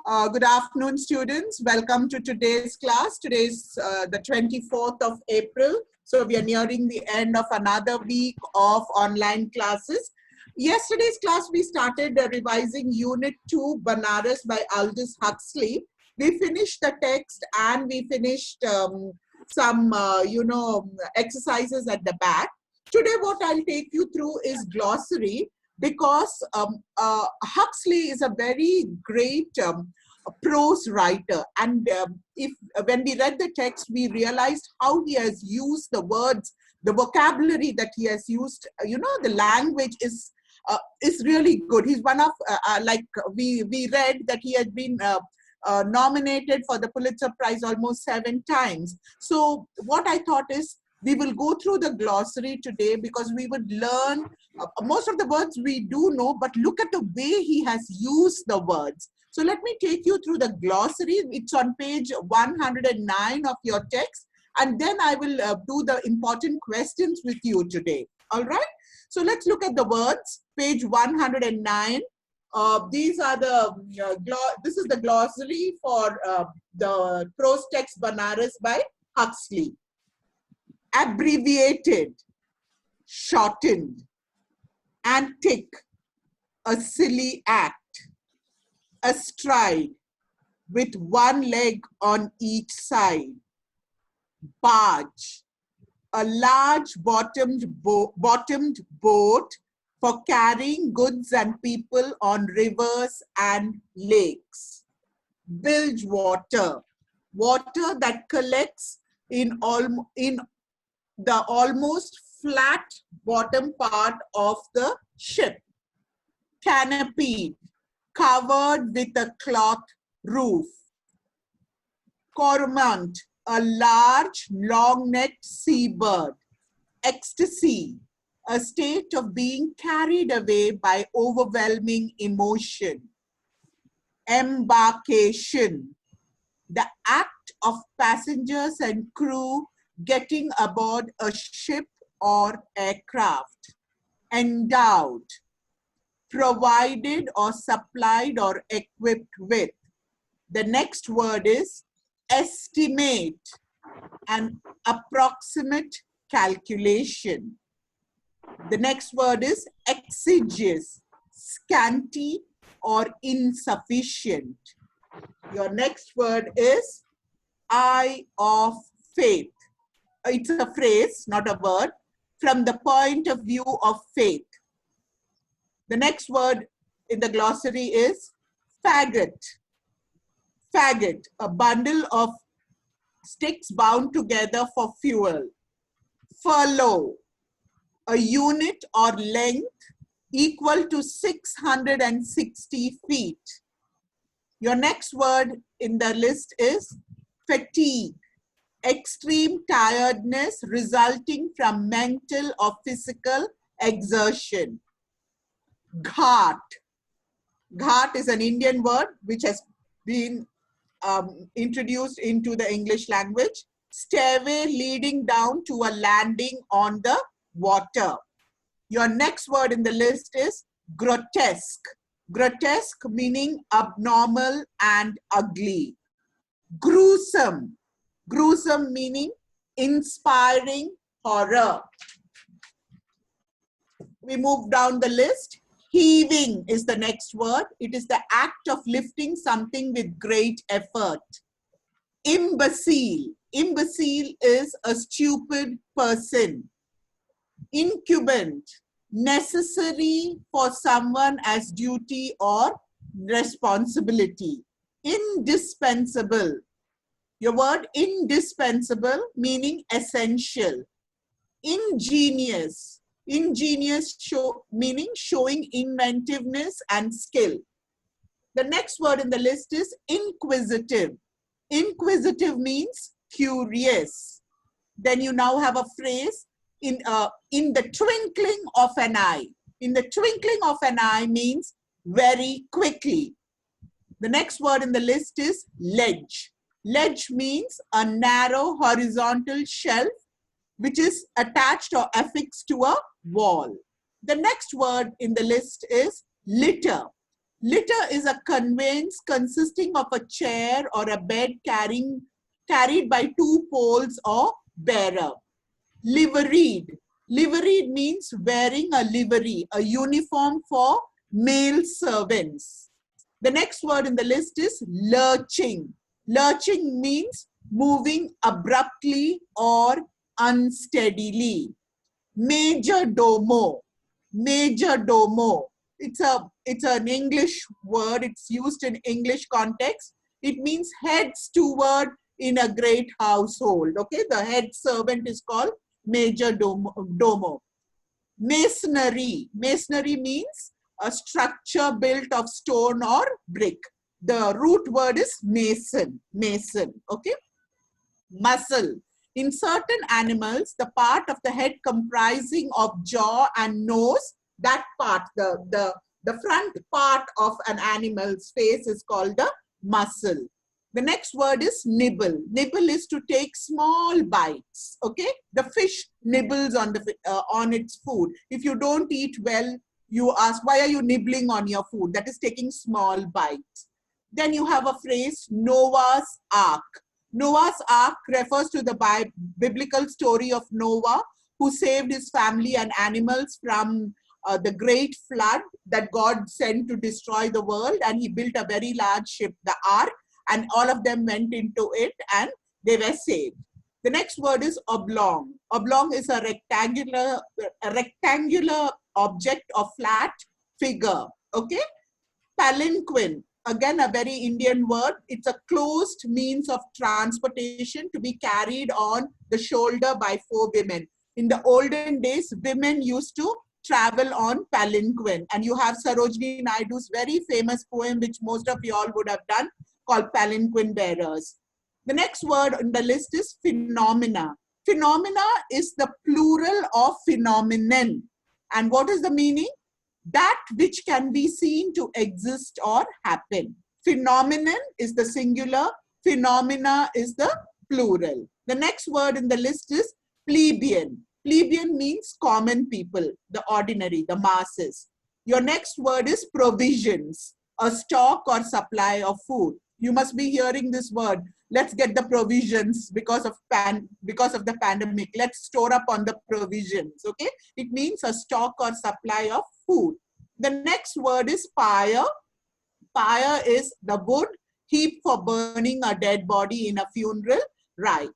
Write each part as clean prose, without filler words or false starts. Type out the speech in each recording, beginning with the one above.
Good afternoon, students. Welcome to today's class. Today is the 24th of April. So we are nearing the end of another week of online classes. Yesterday's class, we started revising Unit 2, Banaras by Aldous Huxley. We finished the text and we finished some, exercises at the back. Today, what I'll take you through is glossary, because Huxley is a very great prose writer, and when we read the text, we realized how he has used the words, the vocabulary that he has used. The language is really good. He's one of we read that he has been nominated for the Pulitzer Prize almost 7 times. So what I thought is, we will go through the glossary today, because we would learn most of the words we do know, but look at the way he has used the words. So let me take you through the glossary. It's on page 109 of your text, and then I will do the important questions with you today. All right? So let's look at the words, page 109. These are this is the glossary for the prose text Banaras by Huxley. Abbreviated, shortened, antic, a silly act, astride, with one leg on each side, barge, a large bottomed boat for carrying goods and people on rivers and lakes, bilge water, water that collects in the almost flat bottom part of the ship, canopied, covered with a cloth roof, cormorant, a large long-necked seabird, ecstasy, a state of being carried away by overwhelming emotion, embarkation, the act of passengers and crew getting aboard a ship or aircraft, endowed, provided or supplied or equipped with. The next word is estimate, an approximate calculation. The next word is exiguous, scanty or insufficient. Your next word is eye of faith. It's a phrase, not a word, from the point of view of faith. The next word in the glossary is faggot. Faggot, a bundle of sticks bound together for fuel. Furlough, a unit or length equal to 660 feet. Your next word in the list is fatigue. Extreme tiredness resulting from mental or physical exertion. Ghat. Ghat is an Indian word which has been introduced into the English language. Stairway leading down to a landing on the water. Your next word in the list is grotesque. Grotesque meaning abnormal and ugly. Gruesome. Gruesome meaning inspiring horror. We move down the list. Heaving is the next word. It is the act of lifting something with great effort. Imbecile. Imbecile is a stupid person. Incumbent. Necessary for someone as duty or responsibility. Indispensable. Your word indispensable meaning essential. Ingenious. Ingenious meaning showing inventiveness and skill. The next word in the list is inquisitive. Inquisitive means curious. Then you now have a phrase in the twinkling of an eye. In the twinkling of an eye means very quickly. The next word in the list is ledge. Ledge means a narrow horizontal shelf which is attached or affixed to a wall. The next word in the list is litter. Litter is a conveyance consisting of a chair or a bed carried by two poles or bearer. Liveried. Liveried means wearing a livery, a uniform for male servants. The next word in the list is lurching. Lurching means moving abruptly or unsteadily. Major domo. Major domo. It's an English word. It's used in English context. It means head steward in a great household. Okay, the head servant is called major domo. Masonry. Masonry means a structure built of stone or brick. The root word is mason. Mason. Okay. Muscle. In certain animals, the part of the head comprising of jaw and nose, that part, the front part of an animal's face is called the muscle. The next word is nibble. Nibble is to take small bites. Okay, the fish nibbles on its food. If you don't eat well, you ask, why are you nibbling on your food? That is taking small bites. Then you have a phrase, Noah's Ark. Noah's Ark refers to the biblical story of Noah, who saved his family and animals from the great flood that God sent to destroy the world. And he built a very large ship, the ark, and all of them went into it and they were saved. The next word is oblong. Oblong is a rectangular object or flat figure. Okay. Palanquin, again a very Indian word. It's a closed means of transportation to be carried on the shoulder by 4 women. In the olden days, women used to travel on palanquin. And you have Sarojini Naidu's very famous poem, which most of you all would have done, called Palanquin Bearers. The next word on the list is phenomena. Phenomena is the plural of phenomenon. And what is the meaning? That which can be seen to exist or happen. Phenomenon is the singular, phenomena is the plural. The next word in the list is plebeian. Plebeian means common people, the ordinary, the masses. Your next word is provisions, a stock or supply of food. You must be hearing this word. Let's get the provisions because of the pandemic. Let's store up on the provisions. Okay, it means a stock or supply of food. The next word is pyre. Pyre is the wood heap for burning a dead body in a funeral rite.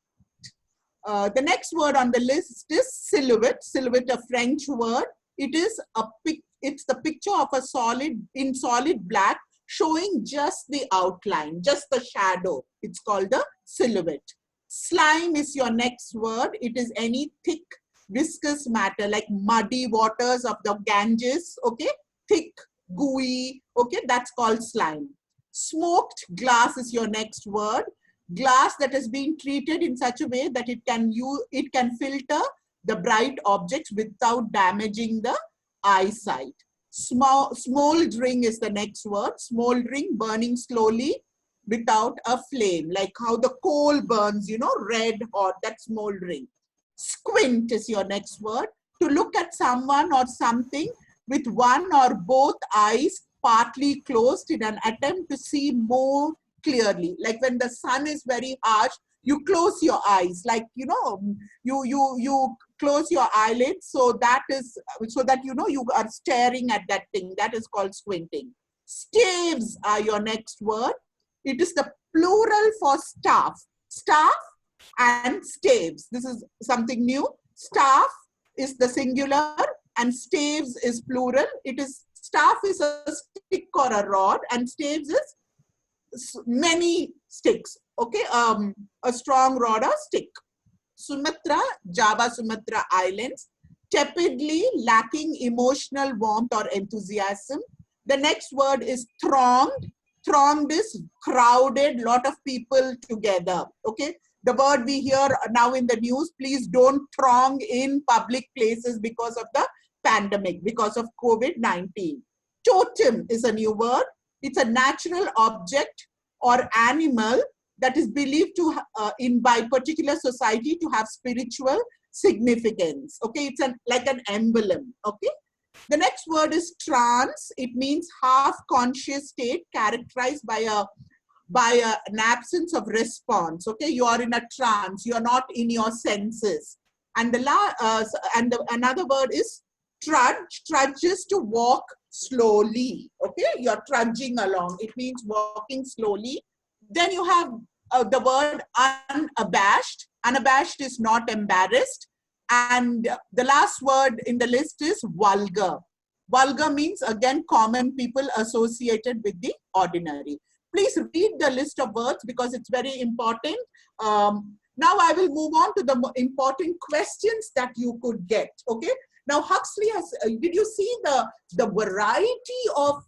The next word on the list is silhouette. Silhouette, a French word. It's the picture of a solid black, showing just the outline, just the shadow. It's called the silhouette. Slime is your next word. It is any thick, viscous matter like muddy waters of the Ganges. Okay, thick, gooey. Okay, that's called slime. Smoked glass is your next word. Glass that has been treated in such a way that it can filter the bright objects without damaging the eyesight. Smoldering is the next word. Smoldering, burning slowly without a flame, like how the coal burns, red hot, that's smoldering. Squint is your next word. To look at someone or something with one or both eyes partly closed in an attempt to see more clearly. Like when the sun is very harsh, you close your eyes, like, you close your eyelids so that you are staring at that thing. That is called squinting. Staves are your next word. It is the plural for staff. Staff and staves. This is something new. Staff is the singular and staves is plural. Staff is a stick or a rod and staves is many sticks. Okay, a strong rod or stick. Sumatra, Java Sumatra Islands, tepidly lacking emotional warmth or enthusiasm. The next word is thronged. Thronged is crowded, lot of people together. Okay, the word we hear now in the news, please don't throng in public places because of the pandemic, because of COVID-19. Totem is a new word. It's a natural object or animal that is believed to by particular society to have spiritual significance. Okay, it's like an emblem. Okay, The next word is trance. It means half-conscious state characterized by an absence of response. Okay, you are in a trance. You are not in your senses. And another word is trudge. Trudge is to walk slowly. Okay, you're trudging along. It means walking slowly. Then you have the word unabashed. Unabashed is not embarrassed. And the last word in the list is vulgar. Vulgar means, again, common people associated with the ordinary. Please read the list of words because it's very important. Now I will move on to the important questions that you could get. Okay. Now Huxley has, did you see the variety of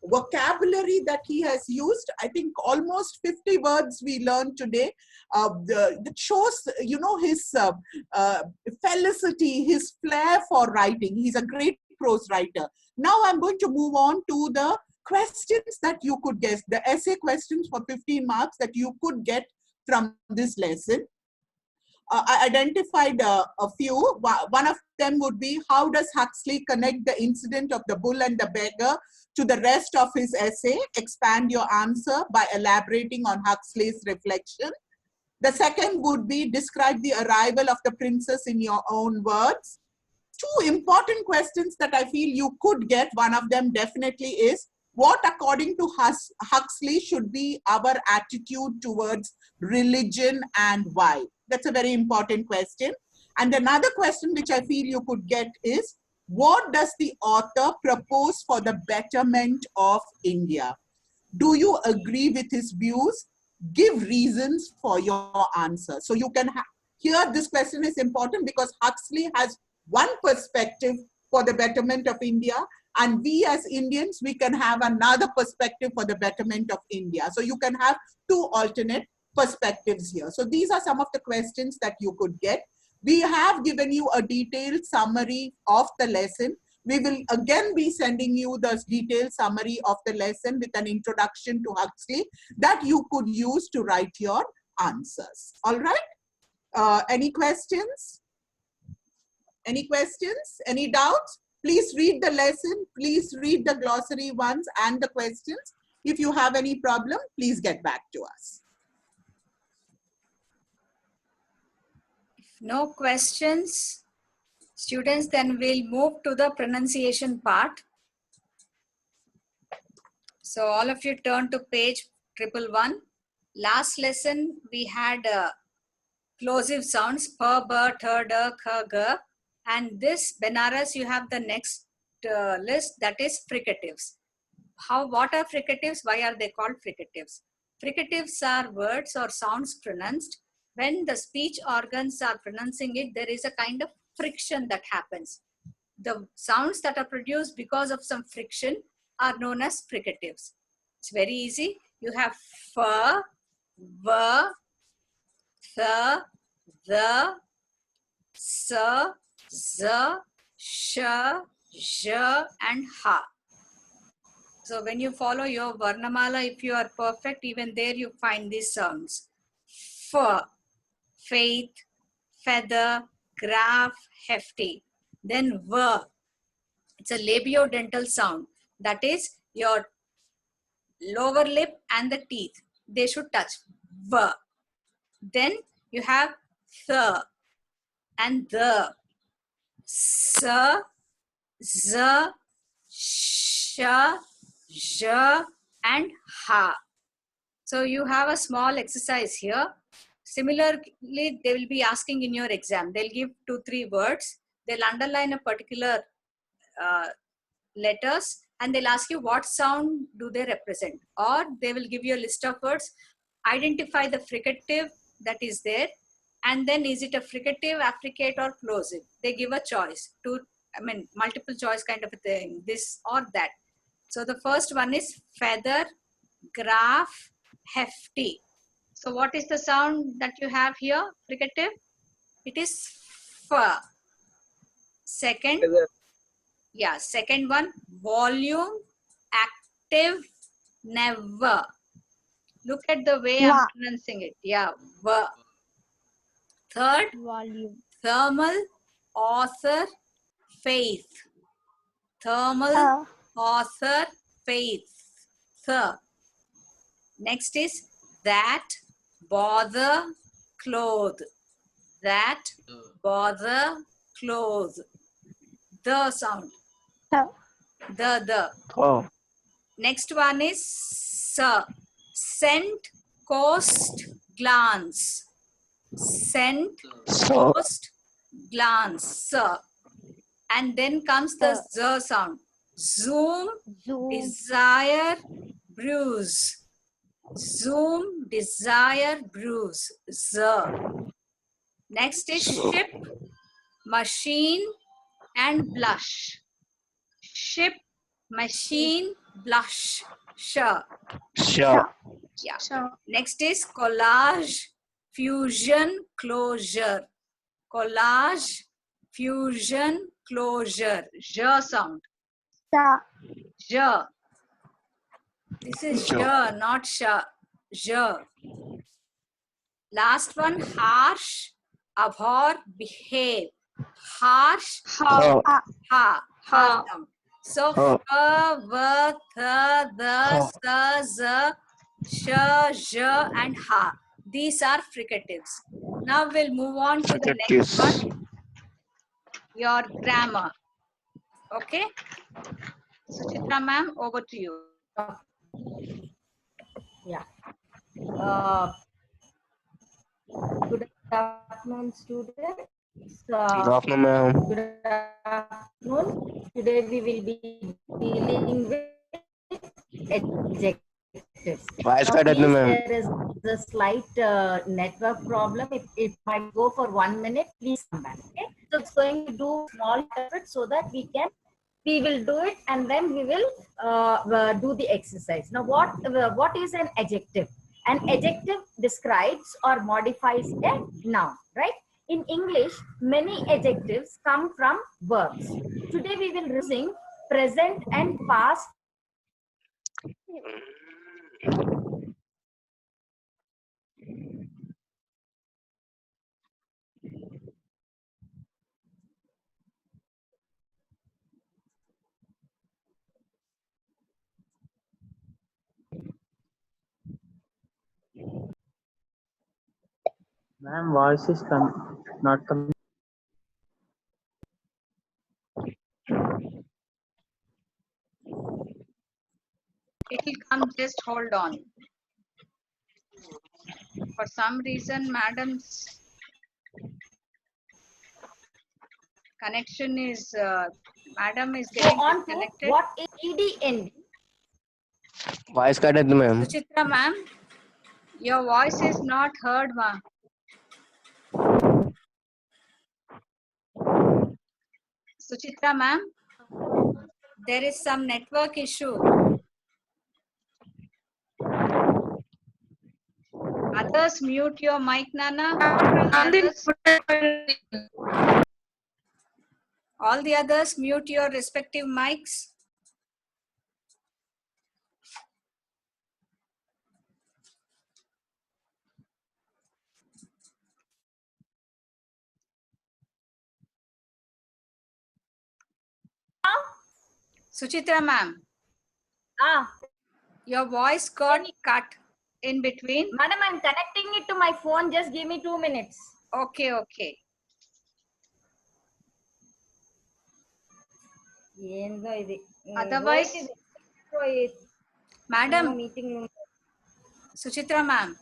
vocabulary that he has used? I think almost 50 words we learned today. That shows, you know, his felicity, his flair for writing. He's a great prose writer. Now I'm going to move on to the questions that you could guess, the essay questions for 15 marks that you could get from this lesson. I identified a few. One of them would be, how does Huxley connect the incident of the bull and the beggar to the rest of his essay? Expand your answer by elaborating on Huxley's reflection. The second would be, describe the arrival of the princess in your own words. Two important questions that I feel you could get. One of them definitely is, what according to Huxley should be our attitude towards religion and why? That's a very important question. And another question which I feel you could get is, what does the author propose for the betterment of India? Do you agree with his views? Give reasons for your answer. So you can here this question is important because Huxley has one perspective for the betterment of India, and we as Indians, we can have another perspective for the betterment of India. So you can have two alternate perspectives here. So these are some of the questions that you could get. We have given you a detailed summary of the lesson. We will again be sending you the detailed summary of the lesson with an introduction to Huxley that you could use to write your answers. All right? Any questions? Any questions? Any doubts? Please read the lesson. Please read the glossary ones and the questions. If you have any problem, please get back to us. If no questions, students, then we'll move to the pronunciation part. So all of you turn to page 111. Last lesson, we had plosive sounds, pa, ba, tha, da, kha, ga. And this Benares, you have the next list, that is fricatives. What are fricatives? Why are they called fricatives? Fricatives are words or sounds pronounced. When the speech organs are pronouncing it, there is a kind of friction that happens. The sounds that are produced because of some friction are known as fricatives. It's very easy. You have fa, va, tha, the, sa, za, sha, ja, and ha. So when you follow your Varnamala, if you are perfect, even there you find these sounds. F, faith, feather, graph, hefty. Then V, it's a labiodental sound. That is your lower lip and the teeth. They should touch. V. Then you have th and the. S, z, sh, j, and ha. So you have a small exercise here. Similarly, they will be asking in your exam. They'll give 2-3 words. They'll underline a particular letters and they'll ask you what sound do they represent. Or they will give you a list of words. Identify the fricative that is there. And then is it a fricative, affricate, or plosive? They give a choice. Multiple choice kind of a thing. This or that. So the first one is feather, graph, hefty. So what is the sound that you have here, fricative? It is f. Second, second one, volume, active, never. Look at the way I'm pronouncing it. Yeah, v. Third, volume, thermal, author, faith. thermal, author, faith. Next is that, bother, clothe. That, bother, clothe. The sound. The. Oh. Next one is scent, coast, glance. Scent, So. coast, glance. And then comes the z sound. Zoom, desire, bruise. Zoom, desire, bruise. Z. Next is ship, machine, and blush. Ship, machine, blush. Sure. Sure. Yeah. Next is collage, fusion, closure. Collage, fusion, closure. J sound. J. This is J, not Sh. J. Last one, harsh, abhor, behave. Harsh, Oh. ha sound. So, Oh. v, th, the, s, z, sh, j, and ha. These are fricatives. Now we'll move on to the next one. Your grammar. Okay? Suchitra ma'am, over to you. Yeah. Good afternoon, students. Good afternoon, ma'am. Good afternoon. Today we will be dealing with adjectives. Vice Now, Cadet, please, ma'am. there is a slight network problem. If I go for 1 minute, please come back. Okay. So it's going to do small effort so that we will do it and then we will do the exercise. Now, what is an adjective? An adjective describes or modifies a noun, right? In English, many adjectives come from verbs. Today we will using present and past. Ma'am, voice is not coming. It will come, just hold on. For some reason, madam's connection is, madam is Go getting on to disconnected. what is ed Vice Cadet, ma'am. Suchitra ma'am, your voice is not heard, ma'am. Suchitra ma'am, there is some network issue. Others, mute your mic, Nana. All the others, mute your respective mics. Suchitra ma'am, your voice got cut in between. Madam, I'm connecting it to my phone. Just give me 2 minutes. Okay, okay. Otherwise, madam, meeting. Suchitra ma'am,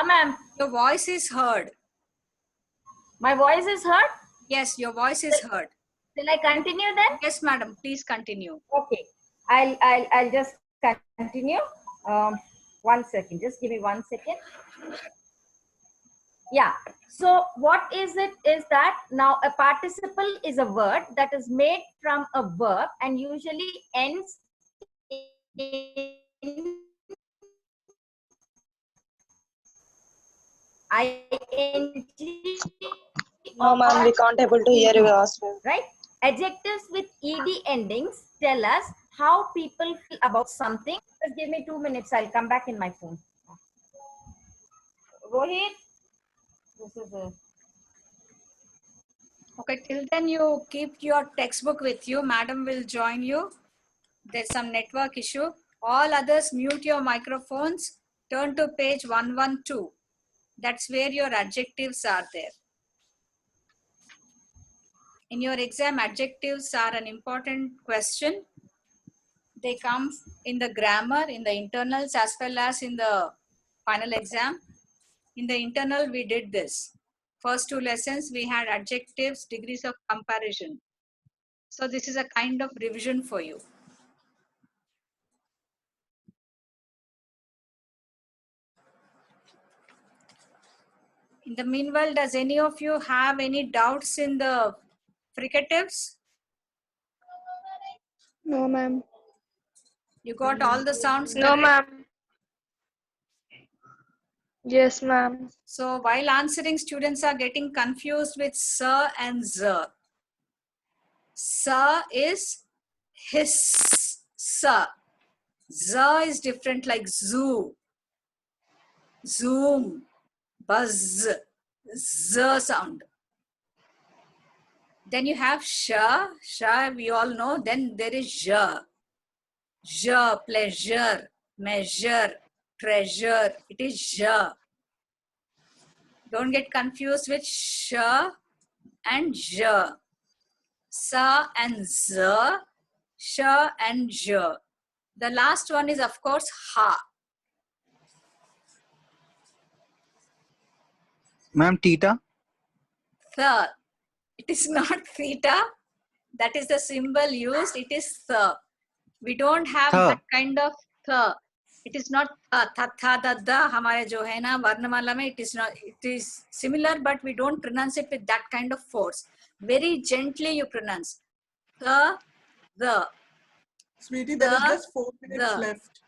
Ma'am, your voice is heard. my voice is heard. Yes, your voice is heard. Will I continue then? Yes, madam, please continue. Okay, I'll just continue. 1 second, just give me 1 second. Yeah, so what is it is that now a participle is a word that is made from a verb and usually ends in ing. No, ma'am, we can't able to hear you as well. Right? Adjectives with ed endings tell us how people feel about something. Just give me 2 minutes. I'll come back in my phone. Rohit, this is a... Okay, till then you keep your textbook with you. Madam will join you. There's some network issue. All others mute your microphones. Turn to page 112. That's where your adjectives are there. In your exam, adjectives are an important question. They come in the grammar, in the internals, as well as in the final exam. In the internal, we did this. First two lessons, we had adjectives, degrees of comparison. So this is a kind of revision for you. In the meanwhile, does any of you have any doubts in the fricatives? No, ma'am. You got all the sounds No, correct? ma'am. Yes, ma'am. So while answering, students are getting confused with sir and zer. Sir is his, sir. Zer is different, like zoo, zoom, buzz, z sound. Then you have sha, we all know. Then there is ja, pleasure, measure, treasure. It is ja. Don't get confused with sha and ja. Sa and za, sha and ja. The last one is, of course, ha. Ma'am, theta? Tha. It is not theta. That is the symbol used. It is tha. We don't have Tha. that kind of tha. It is not tha, tha, da, da. हमारे जो है ना वर्णमाला में, it is not. It is similar, but we don't pronounce it with that kind of force. Very gently you pronounce. Tha, the. Sweetie, there is The- just 4 minutes the. left.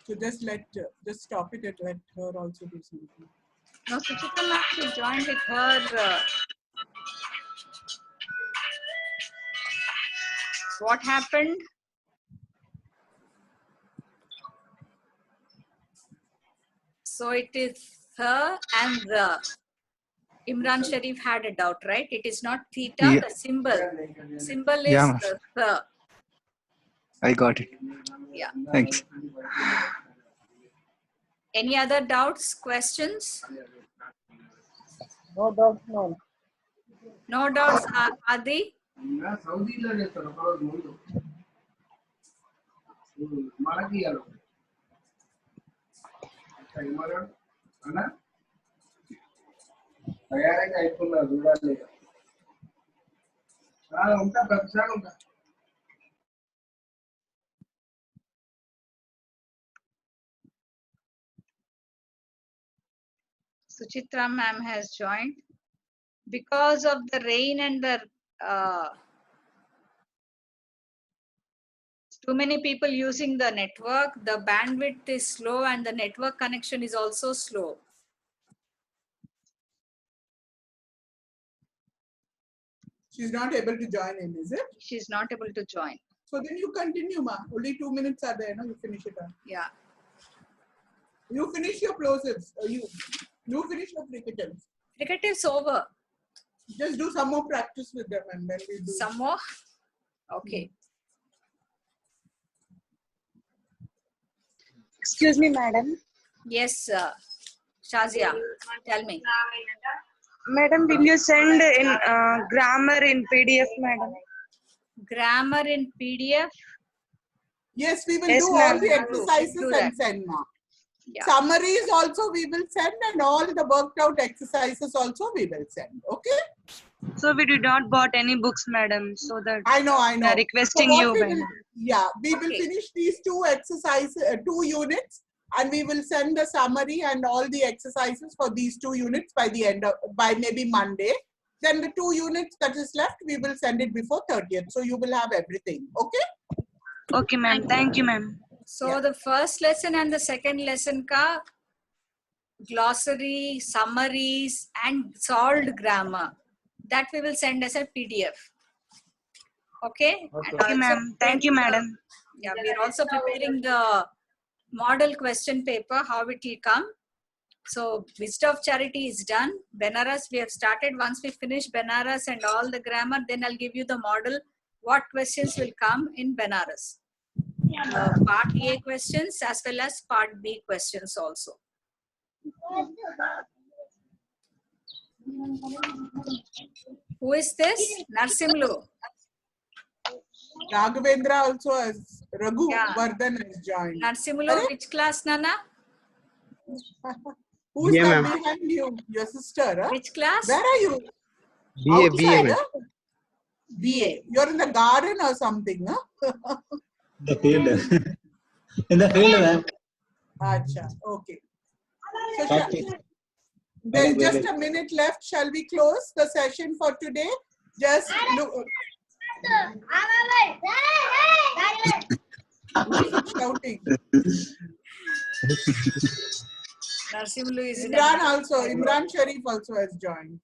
So just stop it and let her also do something. No, Suchita ma'am, she joined with her. What happened? So it is the and the. Imran Sharif had a doubt, right? It is not theta, Yeah. the symbol. Symbol is Yeah, ma'am. the. I got it. Yeah. Thanks. Any other doubts, questions? No doubt, ma'am. No doubts, Adi? Suchitra ma'am has joined. Because of the rain and the too many people using the network, the bandwidth is slow and the network connection is also slow. She's not able to join in, is it? She's not able to join. So then you continue, ma. Only 2 minutes are there, no? You finish it up. Yeah. You finish your plosives. You finish your fricatives. Fricatives over. Just do some more practice with them and then we do. Some more? Okay. Excuse me, madam. Yes, Shazia, tell me. Madam, will you send in grammar in PDF, madam? Grammar in PDF? Yes, we will Yes, do all ma'am. the exercises Do that. and send, ma. Yeah. Summaries also we will send and all the worked out exercises also we will send. Okay? So we did not bought any books, madam. So that I know. we are requesting what you, we madam. will, yeah, we will Okay. finish these 2 exercises, 2 units, and we will send the summary and all the exercises for these 2 units by the end of, by maybe Monday. Then the 2 units that is left, we will send it before 30th. So you will have everything. Okay? Okay, ma'am. Thank you, ma'am. So the first lesson and the second lesson ka glossary, summaries and solved grammar. That we will send as a PDF. Okay? And Okay, also ma'am. Thank you, madam. Yeah, we are also preparing the model question paper, how it will come. So Vista of Charity is done. Benaras, we have started. Once we finish Benaras and all the grammar, then I'll give you the model, what questions will come in Benaras. Part A questions as well as part B questions also. Who is this? Narsimlu. Raghavendra also has, Raghu Yeah. Vardhan has joined. Narsimlu, Correct? which class, Nana? Who's Yeah, that ma'am. behind you? Your sister, huh? Which class? Where are you? BA, Outside, ma'am. huh? BA. You're in the garden or something, huh? The field. In the field, ma'am. Acha, okay. So Practice. there's just a minute left. Shall we close the session for today? Just look. Shouting. Narsimlu is in Imran Sharif also has joined.